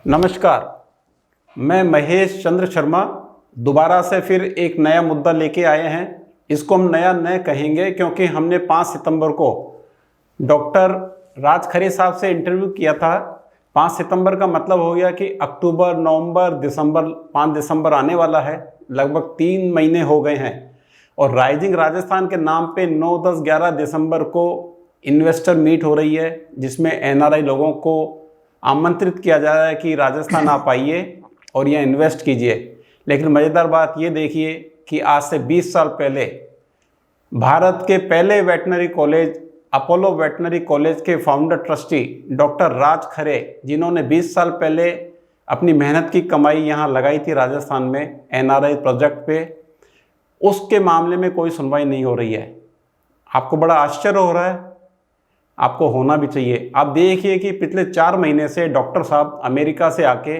नमस्कार, मैं महेश चंद्र शर्मा दोबारा से फिर एक नया मुद्दा लेके आए हैं। इसको हम नया न कहेंगे क्योंकि हमने 5 सितंबर को डॉक्टर राज खरे साहब से इंटरव्यू किया था। 5 सितंबर का मतलब हो गया कि अक्टूबर, नवंबर, दिसंबर, 5 दिसंबर आने वाला है। लगभग 3 महीने हो गए हैं और राइजिंग राजस्थान के नाम पे 9, 10, 11 दिसंबर को इन्वेस्टर मीट हो रही है, जिसमें एनआरआई लोगों को आमंत्रित किया जा रहा है कि राजस्थान आप आइए और यहाँ इन्वेस्ट कीजिए। लेकिन मज़ेदार बात ये देखिए कि आज से 20 साल पहले भारत के पहले veterinary college Apollo veterinary college के फाउंडर ट्रस्टी डॉक्टर राज खरे, जिन्होंने 20 साल पहले अपनी मेहनत की कमाई यहाँ लगाई थी राजस्थान में एनआरआई प्रोजेक्ट पे, उसके मामले में कोई सुनवाई नहीं हो रही है। आपको बड़ा आश्चर्य हो रहा है, आपको होना भी चाहिए। आप देखिए कि पिछले 4 महीने से डॉक्टर साहब अमेरिका से आके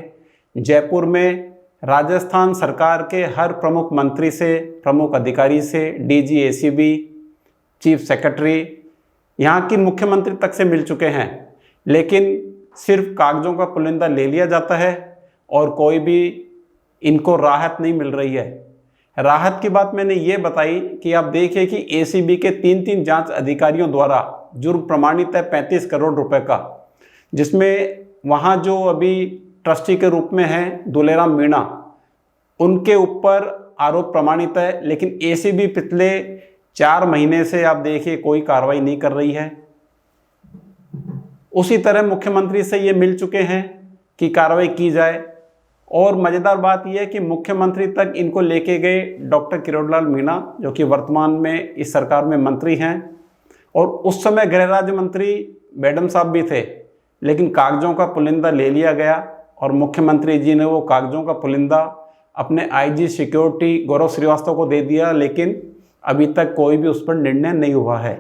जयपुर में राजस्थान सरकार के हर प्रमुख मंत्री से, प्रमुख अधिकारी से, डीजी एसीबी, चीफ सेक्रेटरी, यहाँ की मुख्यमंत्री तक से मिल चुके हैं, लेकिन सिर्फ कागज़ों का पुलिंदा ले लिया जाता है और कोई भी इनको राहत नहीं मिल रही है। राहत की बात मैंने ये बताई कि आप देखिए कि एसीबी के 3 जांच अधिकारियों द्वारा जुर्म प्रमाणित है 35 करोड़ रुपए का, जिसमें वहाँ जो अभी ट्रस्टी के रूप में हैं दुलेराम मीणा, उनके ऊपर आरोप प्रमाणित है। लेकिन एसीबी पिछले 4 महीने से आप देखिए कोई कार्रवाई नहीं कर रही है। उसी तरह मुख्यमंत्री से ये मिल चुके हैं कि कार्रवाई की जाए। और मज़ेदार बात यह है कि मुख्यमंत्री तक इनको लेके गए डॉक्टर किरोड़ीलाल मीणा, जो कि वर्तमान में इस सरकार में मंत्री हैं, और उस समय गृह राज्य मंत्री मैडम साहब भी थे, लेकिन कागज़ों का पुलिंदा ले लिया गया और मुख्यमंत्री जी ने वो कागज़ों का पुलिंदा अपने आईजी सिक्योरिटी गौरव श्रीवास्तव को दे दिया, लेकिन अभी तक कोई भी उस पर निर्णय नहीं हुआ है।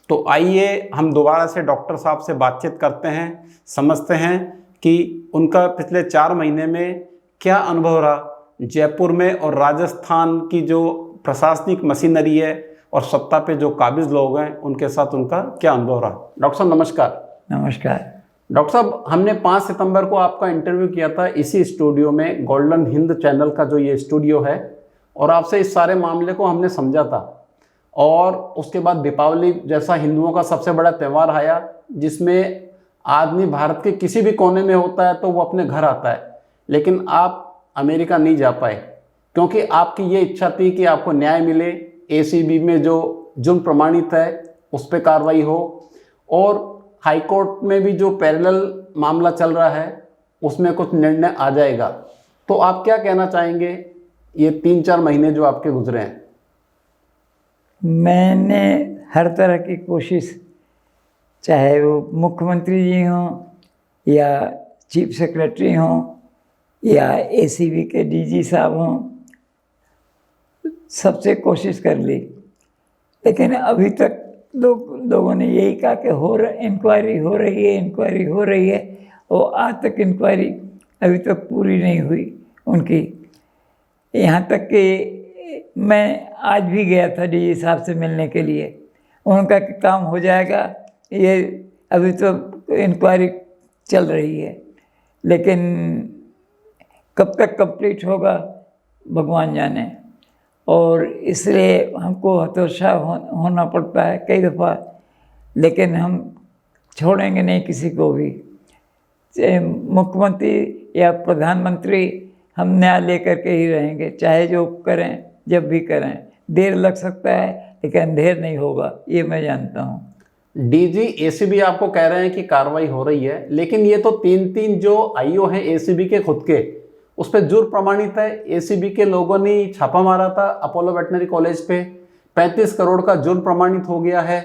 तो आइए हम दोबारा से डॉक्टर साहब से बातचीत करते हैं, समझते हैं कि उनका पिछले 4 महीने में क्या अनुभव रहा जयपुर में, और राजस्थान की जो प्रशासनिक मशीनरी है और सत्ता पे जो काबिज लोग हैं उनके साथ उनका क्या अनुभव रहा। डॉक्टर साहब नमस्कार। नमस्कार। डॉक्टर साहब, हमने 5 सितंबर को आपका इंटरव्यू किया था इसी स्टूडियो में, गोल्डन हिंद चैनल का जो ये स्टूडियो है, और आपसे इस सारे मामले को हमने समझा था। और उसके बाद दीपावली जैसा हिंदुओं का सबसे बड़ा त्यौहार आया, जिसमें आदमी भारत के किसी भी कोने में होता है तो वो अपने घर आता है, लेकिन आप अमेरिका नहीं जा पाए क्योंकि आपकी ये इच्छा थी कि आपको न्याय मिले, एसीबी में जो जुर्म प्रमाणित है उस पर कार्रवाई हो, और हाई कोर्ट में भी जो पैरेलल मामला चल रहा है उसमें कुछ निर्णय आ जाएगा। तो आप क्या कहना चाहेंगे ये 3-4 महीने जो आपके गुजरे हैं? मैंने हर तरह की कोशिश, चाहे वो मुख्यमंत्री जी हों या चीफ सेक्रेटरी हों या एसीबी के डीजी साहब हों, सबसे कोशिश कर ली, लेकिन अभी तक लोगों ने यही कहा कि इंक्वायरी हो रही है, और आज तक इंक्वायरी अभी तक पूरी नहीं हुई उनकी। यहाँ तक कि मैं आज भी गया था डीजी साहब से मिलने के लिए, उनका काम हो जाएगा, ये अभी तो इंक्वायरी चल रही है, लेकिन कब तक कंप्लीट होगा भगवान जाने। और इसलिए हमको हतोत्साह होना पड़ता है कई दफ़ा, लेकिन हम छोड़ेंगे नहीं किसी को भी, चाहे मुख्यमंत्री या प्रधानमंत्री, हम न्याय लेकर के ही रहेंगे, चाहे जो करें, जब भी करें। देर लग सकता है लेकिन अंधेर नहीं होगा, ये मैं जानता हूँ। डीजी एसीबी आपको कह रहे हैं कि कार्रवाई हो रही है, लेकिन ये तो 3 जो आईओ हैं एसीबी के खुद के, उस पर जुर्म प्रमाणित है। एसीबी के लोगों ने छापा मारा था अपोलो वेटनरी कॉलेज पे, 35 करोड़ का जुर्म प्रमाणित हो गया है,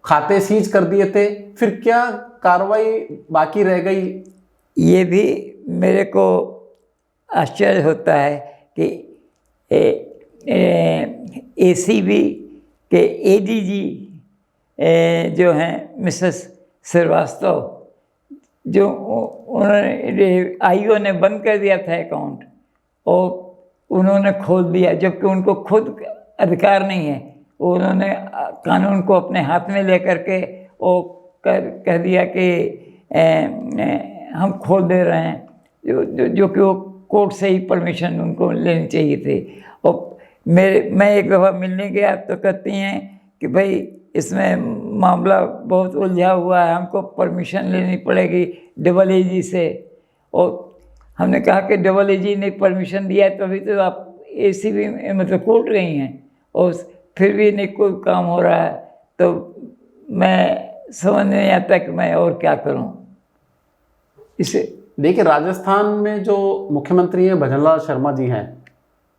खाते सीज कर दिए थे, फिर क्या कार्रवाई बाकी रह गई? ये भी मेरे को आश्चर्य होता है कि एसीबी के एडीजी जो हैं मिसेस श्रीवास्तव, जो उन्होंने आईओ ने बंद कर दिया था अकाउंट और उन्होंने खोल दिया, जबकि उनको खुद अधिकार नहीं है। उन्होंने कानून को अपने हाथ में लेकर के वो कह दिया कि हम खोल दे रहे हैं, जो कि वो कोर्ट से ही परमिशन उनको लेनी चाहिए थी। और मैं एक दफ़ा मिलने गया तो कहती हैं कि भाई इसमें मामला बहुत उलझा हुआ है, हमको परमिशन लेनी पड़ेगी डबल एजी से। और हमने कहा कि डबल एजी ने परमिशन दिया है, तो अभी तो आप ACB मतलब कोर्ट गई हैं और फिर भी नहीं कोई काम हो रहा है। तो मैं समझ नहीं आता कि मैं और क्या करूं। इसे देखिए, राजस्थान में जो मुख्यमंत्री हैं भजनलाल शर्मा जी हैं,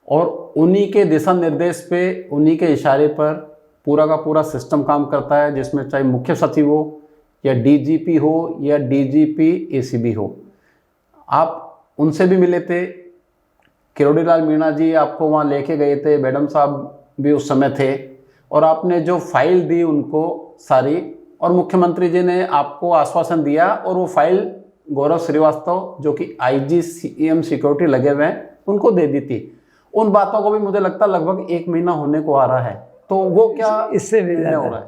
और उन्हीं के दिशा निर्देश पे, उन्हीं के इशारे पर पूरा का पूरा सिस्टम काम करता है, जिसमें चाहे मुख्य सचिव हो या DGP हो या DGP ACB हो। आप उनसे भी मिले थे, किरोड़ीलाल मीणा जी आपको वहाँ लेके गए थे, मैडम साहब भी उस समय थे, और आपने जो फाइल दी उनको सारी, और मुख्यमंत्री जी ने आपको आश्वासन दिया, और वो फाइल गौरव श्रीवास्तव जो कि IG CM सिक्योरिटी लगे हुए हैं उनको दे दी थी। उन बातों को भी मुझे लगता है लगभग 1 महीना होने को आ रहा है, तो वो क्या इससे भी निर्णय हो रहा है?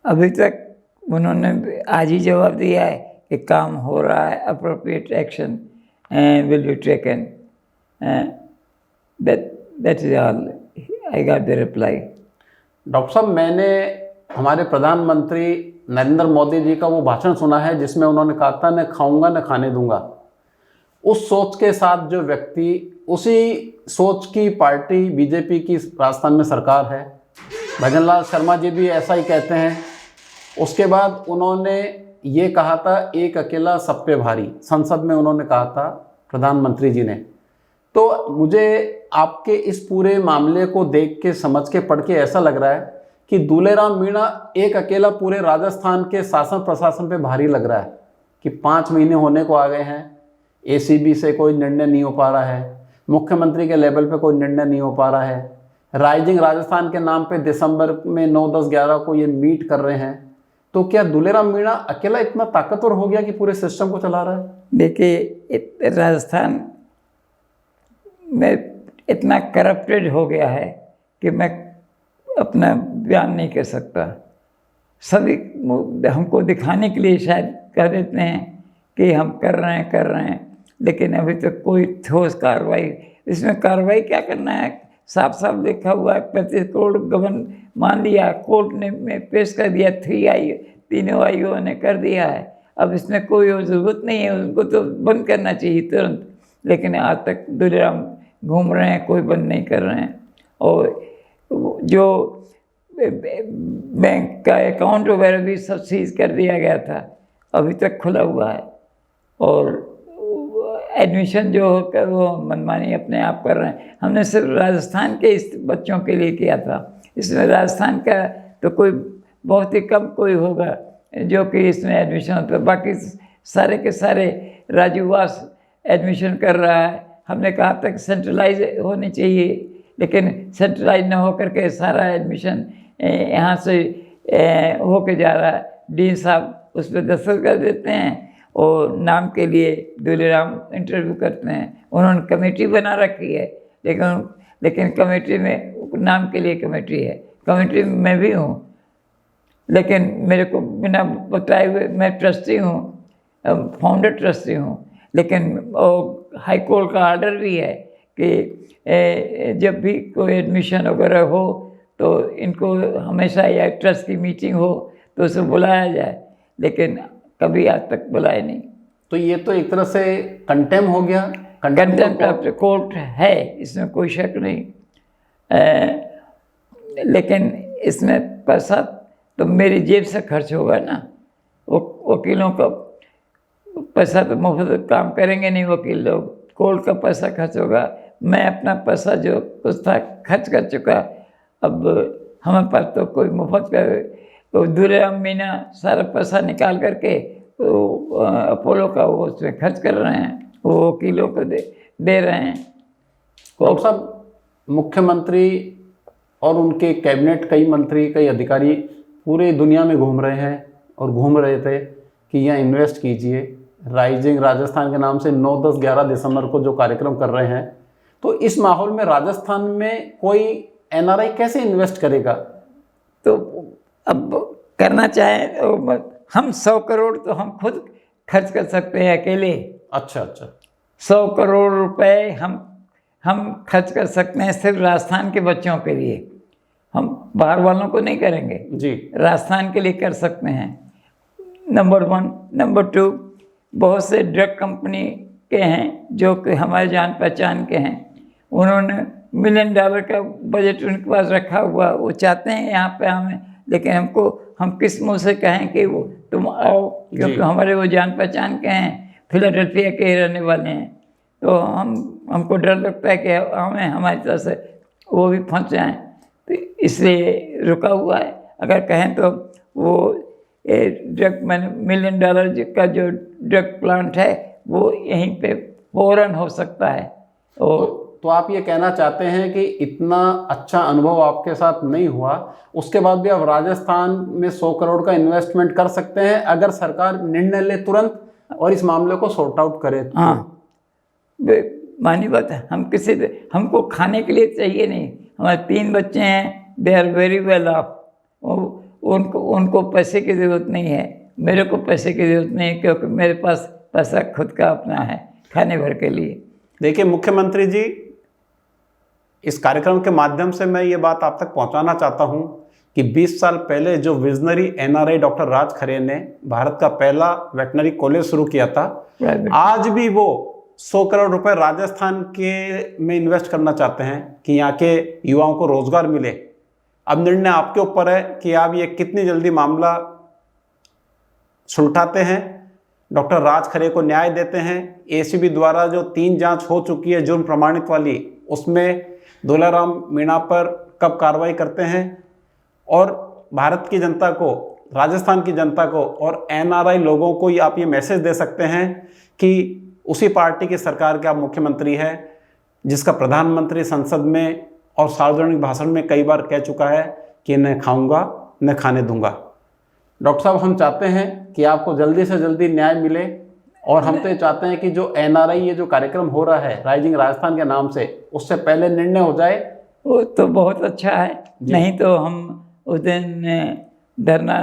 अभी तक उन्होंने आज ही जवाब दिया है कि काम हो रहा है, appropriate action will be taken, that is all I got the reply. Doctor साहब, मैंने हमारे प्रधानमंत्री नरेंद्र मोदी जी का वो भाषण सुना है जिसमें उन्होंने कहा था, न खाऊंगा न खाने दूंगा। उस सोच के साथ जो व्यक्ति, उसी सोच की पार्टी BJP की राजस्थान में सरकार है, भजनलाल शर्मा जी भी ऐसा ही कहते हैं। उसके बाद उन्होंने ये कहा था, एक अकेला सब पे भारी, संसद में उन्होंने कहा था प्रधानमंत्री जी ने। तो मुझे आपके इस पूरे मामले को देख के, समझ के, पढ़ के ऐसा लग रहा है कि दूलेराम मीणा एक अकेला पूरे राजस्थान के शासन प्रशासन पे भारी लग रहा है कि 5 महीने होने को आ गए हैं, ACB से कोई निर्णय नहीं हो पा रहा है, मुख्यमंत्री के लेवल पे कोई निर्णय नहीं हो पा रहा है, राइजिंग राजस्थान के नाम पे दिसंबर में 9, 10, 11 को ये मीट कर रहे हैं। तो क्या दूलेराम मीणा अकेला इतना ताकतवर हो गया कि पूरे सिस्टम को चला रहा है? देखिए, राजस्थान में इतना करप्टेड हो गया है कि मैं अपना बयान नहीं कर सकता। सभी हमको दिखाने के लिए शायद कह देते हैं कि हम कर रहे हैं, लेकिन अभी तक कोई ठोस कार्रवाई, इसमें कार्रवाई क्या करना है, साफ साफ लिखा हुआ है 35 करोड़ गबन मान लिया, कोर्ट ने में पेश कर दिया, तीनों आईओ ने कर दिया है। अब इसमें कोई और ज़रूरत नहीं है, उनको तो बंद करना चाहिए तुरंत। लेकिन आज तक दूलेराम घूम रहे हैं, कोई बंद नहीं कर रहे हैं। और जो बैंक का अकाउंट वगैरह भी सब सीज कर दिया गया था, अभी तक खुला हुआ है। और एडमिशन जो होकर वो मनमानी अपने आप कर रहे हैं। हमने सिर्फ राजस्थान के इस बच्चों के लिए किया था, इसमें राजस्थान का तो कोई बहुत ही कम कोई होगा जो कि इसमें एडमिशन होता है। बाकी सारे के सारे राजूवास एडमिशन कर रहा है। हमने कहा था कि सेंट्रलाइज होनी चाहिए, लेकिन सेंट्रलाइज न होकर के सारा एडमिशन यहाँ से होके जा रहा है। डीन साहब उस पर दस्तखत कर देते हैं और नाम के लिए दूलेराम इंटरव्यू करते हैं। उन्होंने कमेटी बना रखी है, लेकिन कमेटी में नाम के लिए कमेटी है, कमेटी में मैं भी हूँ, लेकिन मेरे को बिना बताए हुए मैं ट्रस्टी हूँ, फाउंडर ट्रस्टी हूँ। लेकिन हाई कोर्ट का ऑर्डर भी है कि जब भी कोई एडमिशन वगैरह हो तो इनको हमेशा या ट्रस्ट की मीटिंग हो तो उसे बुलाया जाए, लेकिन कभी आज तक बुलाए नहीं। तो ये तो एक तरह से कंटेम हो गया। कंटेम्प्ट ऑफ कोर्ट है, इसमें कोई शक नहीं। लेकिन इसमें पैसा तो मेरी जेब से खर्च होगा ना। वकीलों का पैसा तो मुफ्त काम करेंगे नहीं वकील लोग, कोर्ट का पैसा खर्च होगा। मैं अपना पैसा जो कुछ था खर्च कर चुका, अब हमारे पास तो कोई मुफ्त का, तो दूलेराम मीणा सारा पैसा निकाल करके तो अपोलो का वो उसमें खर्च कर रहे हैं, वो वकीलों को दे रहे हैं। डॉक्टर साहब, मुख्यमंत्री और उनके कैबिनेट, कई मंत्री, कई अधिकारी पूरे दुनिया में घूम रहे हैं और घूम रहे थे कि यहाँ इन्वेस्ट कीजिए। राइजिंग राजस्थान के नाम से 9, 10, 11 दिसंबर को जो कार्यक्रम कर रहे हैं, तो इस माहौल में राजस्थान में कोई NRI कैसे इन्वेस्ट करेगा? तो अब करना चाहें तो हम 100 करोड़ तो हम खुद खर्च कर सकते हैं अकेले। अच्छा अच्छा। 100 करोड़ रुपए हम खर्च कर सकते हैं सिर्फ राजस्थान के बच्चों के लिए। हम बाहर वालों को नहीं करेंगे जी। राजस्थान के लिए कर सकते हैं। नंबर 1। नंबर 2, बहुत से ड्रग कंपनी के हैं जो कि हमारे जान पहचान के हैं, उन्होंने $1 मिलियन का बजट उनके पास रखा हुआ, वो चाहते हैं यहाँ पे हमें, लेकिन हम किस मुँह से कहें कि वो तुम आओ, क्योंकि हमारे वो जान पहचान के हैं, फिलाडेल्फिया के रहने वाले हैं। तो हमको डर लगता है कि हमें हमारी तरफ से वो भी फंस जाएँ, तो इसलिए रुका हुआ है। अगर कहें तो वो ड्रग $1 मिलियन का जो ड्रग प्लांट है वो यहीं पे फौरन हो सकता है। तो आप ये कहना चाहते हैं कि इतना अच्छा अनुभव आपके साथ नहीं हुआ, उसके बाद भी आप राजस्थान में 100 करोड़ का इन्वेस्टमेंट कर सकते हैं अगर सरकार निर्णय ले तुरंत और इस मामले को सॉर्ट आउट करे। हाँ, मानी बात है। हमको खाने के लिए चाहिए नहीं। हमारे 3 बच्चे हैं, they are very well off. उनको पैसे की ज़रूरत नहीं है, मेरे को पैसे की ज़रूरत नहीं है, क्योंकि मेरे पास पैसा खुद का अपना है खाने भर के लिए। देखिए मुख्यमंत्री जी, इस कार्यक्रम के माध्यम से मैं ये बात आप तक पहुंचाना चाहता हूं कि 20 साल पहले जो विजनरी एनआरआई डॉक्टर राज खरे ने भारत का पहला वेटनरी कॉलेज शुरू किया था, आज भी वो 100 करोड़ रुपए राजस्थान के में इन्वेस्ट करना चाहते हैं कि यहाँ के युवाओं को रोजगार मिले। अब निर्णय आपके ऊपर है कि आप ये कितनी जल्दी मामला सुलझाते हैं, डॉक्टर राज खरे को न्याय देते हैं। एसीबी द्वारा जो 3 जांच हो चुकी है जुर्म प्रमाणित वाली, उसमें दुलाराम मीणा पर कब कार्रवाई करते हैं, और भारत की जनता को, राजस्थान की जनता को और एनआरआई लोगों को आप ये मैसेज दे सकते हैं कि उसी पार्टी की सरकार के आप मुख्यमंत्री हैं जिसका प्रधानमंत्री संसद में और सार्वजनिक भाषण में कई बार कह चुका है कि न खाऊंगा न खाने दूंगा। डॉक्टर साहब, हम चाहते हैं कि आपको जल्दी से जल्दी न्याय मिले, और हम तो ये चाहते हैं कि जो एनआरआई ये जो कार्यक्रम हो रहा है राइजिंग राजस्थान के नाम से, उससे पहले निर्णय हो जाए। वो तो बहुत अच्छा है, नहीं तो हम उस दिन धरना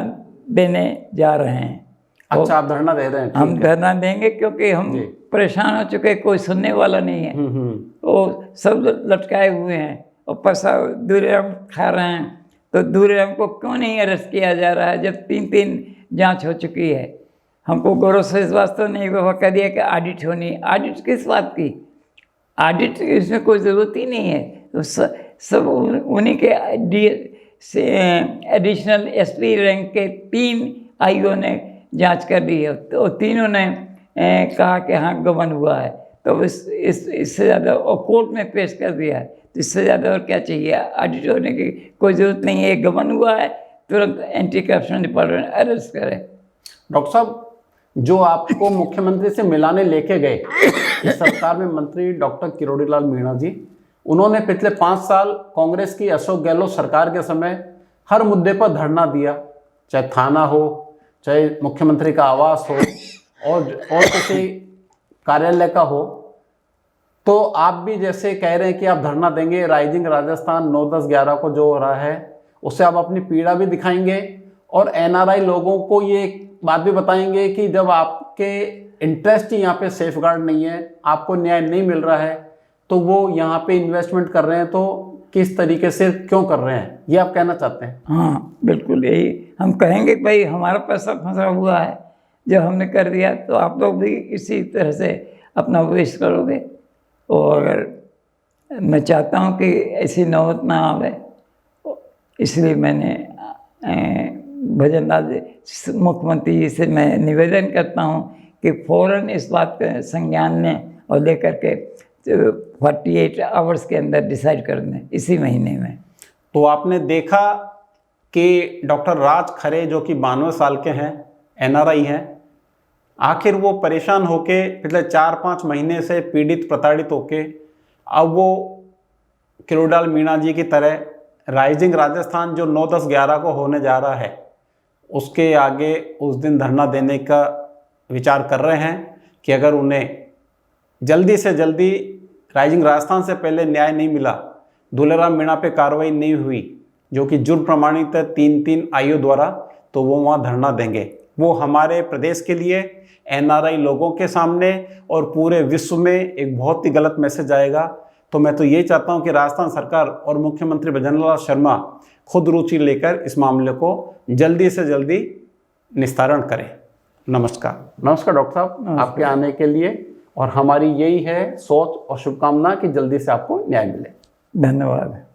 देने जा रहे हैं। अच्छा, आप धरना दे रहे हैं? हम धरना देंगे क्योंकि हम परेशान हो चुके, कोई सुनने वाला नहीं है। वो सब लटकाए हुए हैं और पैसा दूरराम खा रहे हैं, तो दूरराम को क्यों नहीं अरेस्ट किया जा रहा है जब 3 जांच हो चुकी है? हमको गौरव से इस वास्ते नहीं कह दिया कि ऑडिट होनी। ऑडिट किस बात की? ऑडिट इसमें कोई ज़रूरत ही नहीं है। तो सब उन्हीं के एडिशनल एसपी रैंक के 3 आईओ ने जांच कर ली है, तो तीनों ने कहा कि हाँ गबन हुआ है, तो इससे ज़्यादा, और कोर्ट में पेश कर दिया है, तो इससे ज़्यादा और क्या चाहिए? ऑडिट होने की कोई ज़रूरत नहीं है। गबन हुआ है, तुरंत एंटी करप्शन डिपार्टमेंट अरेस्ट करे। डॉक्टर साहब, जो आपको मुख्यमंत्री से मिलाने लेके गए इस सरकार में मंत्री डॉक्टर किरोड़ीलाल मीणा जी, उन्होंने पिछले 5 साल कांग्रेस की अशोक गहलोत सरकार के समय हर मुद्दे पर धरना दिया, चाहे थाना हो, चाहे मुख्यमंत्री का आवास हो, और किसी कार्यालय का हो। तो आप भी जैसे कह रहे हैं कि आप धरना देंगे, राइजिंग राजस्थान 9, 10, 11 को जो हो रहा है उससे आप अपनी पीड़ा भी दिखाएंगे, और एनआरआई लोगों को ये बात भी बताएंगे कि जब आपके इंटरेस्ट ही यहाँ पे सेफ गार्ड नहीं है, आपको न्याय नहीं मिल रहा है, तो वो यहाँ पे इन्वेस्टमेंट कर रहे हैं तो किस तरीके से क्यों कर रहे हैं, ये आप कहना चाहते हैं? हाँ बिल्कुल, यही हम कहेंगे। भाई हमारा पैसा फंसा हुआ है, जब हमने कर दिया तो आप लोग भी इसी तरह से अपना वेस्ट करोगे। और अगर मैं चाहता हूँ कि ऐसी नौबत ना आवे, इसलिए मैंने भजनलाल मुख्यमंत्री जी से मैं निवेदन करता हूँ कि फ़ौरन इस बात का संज्ञान लें और लेकर के 48 आवर्स के अंदर डिसाइड कर दें, इसी महीने में। तो आपने देखा कि डॉक्टर राज खरे जो कि 92 साल के हैं, एनआरआई हैं, आखिर वो परेशान होके पिछले 4-5 महीने से पीड़ित प्रताड़ित होके अब वो किरोड़ीलाल मीणा जी की तरह राइजिंग राजस्थान जो 9, 10, 11 को होने जा रहा है उसके आगे उस दिन धरना देने का विचार कर रहे हैं कि अगर उन्हें जल्दी से जल्दी राइजिंग राजस्थान से पहले न्याय नहीं मिला, दुलाराम मीणा पे कार्रवाई नहीं हुई जो कि जुर्म प्रमाणित है 3 आईओ द्वारा, तो वो वहाँ धरना देंगे। वो हमारे प्रदेश के लिए, एनआरआई लोगों के सामने और पूरे विश्व में एक बहुत ही गलत मैसेज आएगा। तो मैं तो ये चाहता हूँ कि राजस्थान सरकार और मुख्यमंत्री भजनलाल लाल शर्मा खुद रुचि लेकर इस मामले को जल्दी से जल्दी निस्तारण करें। नमस्कार। नमस्कार डॉक्टर साहब, आपके आने के लिए, और हमारी यही है सोच और शुभकामना कि जल्दी से आपको न्याय मिले। धन्यवाद।